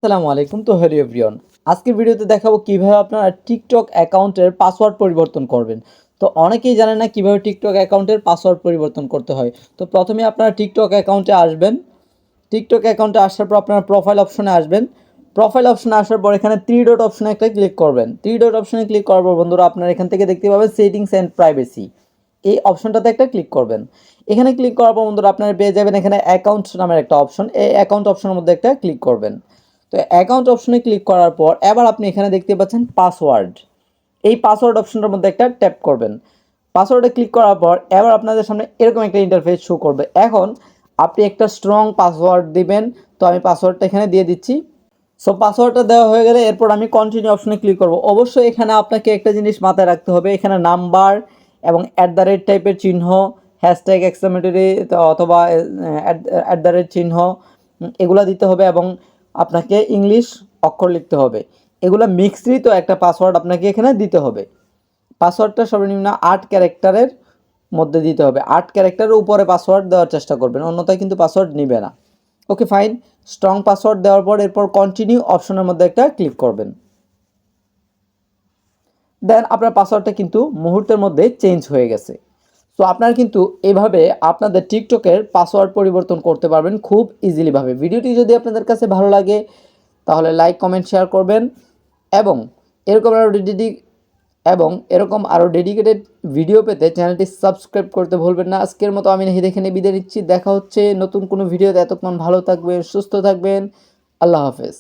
আসসালামু আলাইকুম। তো হ্যালো এভরিওয়ান, আজকের ভিডিওতে দেখাবো কিভাবে আপনারা টিকটক অ্যাকাউন্টের পাসওয়ার্ড পরিবর্তন করবেন। তো অনেকেই জানেন না কিভাবে টিকটক অ্যাকাউন্টের পাসওয়ার্ড পরিবর্তন করতে হয়। তো প্রথমে আপনারা টিকটক অ্যাকাউন্টে আসবেন। টিকটক অ্যাকাউন্টে আসার পর আপনারা প্রোফাইল অপশনে আসবেন। প্রোফাইল অপশনে আসার পর এখানে থ্রি ডট অপশনে একটা ক্লিক করবেন। থ্রি ডট অপশনে ক্লিক করার পর বন্ধুরা আপনারা এখান থেকে দেখতে পাবেন সেটিংস অ্যান্ড প্রাইভেসি, এই অপশনটাতে একটা ক্লিক করবেন। এখানে ক্লিক করার পর বন্ধুরা আপনারা পেয়ে যাবেন এখানে অ্যাকাউন্ট নামের একটা অপশন। এই অ্যাকাউন্ট অপশনের মধ্যে একটা ক্লিক করবেন। তো অ্যাকাউন্ট অপশনে ক্লিক করার পর এবার আপনি এখানে দেখতে পাচ্ছেন পাসওয়ার্ড। এই পাসওয়ার্ড অপশনটার মধ্যে একটা ট্যাপ করবেন। পাসওয়ার্ডে ক্লিক করার পর এবার আপনাদের সামনে এরকম একটা ইন্টারফেস শো করবে। এখন আপনি একটা স্ট্রং পাসওয়ার্ড দিবেন। তো আমি পাসওয়ার্ডটা এখানে দিয়ে দিচ্ছি। সো পাসওয়ার্ডটা দেওয়া হয়ে গেলে এরপর আমি কন্টিনিউ অপশনে ক্লিক করব। অবশ্যই এখানে আপনাকে একটা জিনিস মাথায় রাখতে হবে, এখানে নাম্বার এবং অ্যাট দ্য রেট টাইপের চিহ্ন, হ্যাশট্যাগ এক্সক্লেমেটরি অথবা অ্যাট দ্য রেট চিহ্ন এগুলা দিতে হবে এবং আপনাকে ইংলিশ অক্ষর লিখতে হবে। এগুলো মিশ্রিত একটা পাসওয়ার্ড আপনাকে এখানে দিতে হবে। পাসওয়ার্ডটা সর্বনিম্ন 8 ক্যারেক্টারের মধ্যে দিতে হবে। 8 ক্যারেক্টারের উপরে পাসওয়ার্ড দেওয়ার চেষ্টা করবেন, অন্যথায় কিন্তু পাসওয়ার্ড নিবে না। ওকে ফাইন, স্ট্রং পাসওয়ার্ড দেওয়ার পর এরপর কন্টিনিউ অপশনের মধ্যে একটা ক্লিক করবেন। দেন আপনার পাসওয়ার্ডটা কিন্তু মুহূর্তের মধ্যে চেঞ্জ হয়ে গেছে। সো আপনারা কিন্তু এভাবে আপনাদের টিকটকের পাসওয়ার্ড পরিবর্তন করতে পারবেন খুব ইজিলিভাবে। ভিডিওটি যদি আপনাদের কাছে ভালো লাগে তাহলে লাইক কমেন্ট শেয়ার করবেন এবং এরকম আরও ডেডিকেটেড ভিডিও পেতে চ্যানেলটি সাবস্ক্রাইব করতে ভুলবেন না। আজকের মতো আমি নাহিদ এখানে বিদায় নিচ্ছি। দেখা হচ্ছে নতুন কোনো ভিডিওতে। এতক্ষণ ভালো থাকবেন, সুস্থ থাকবেন। আল্লাহ হাফেজ।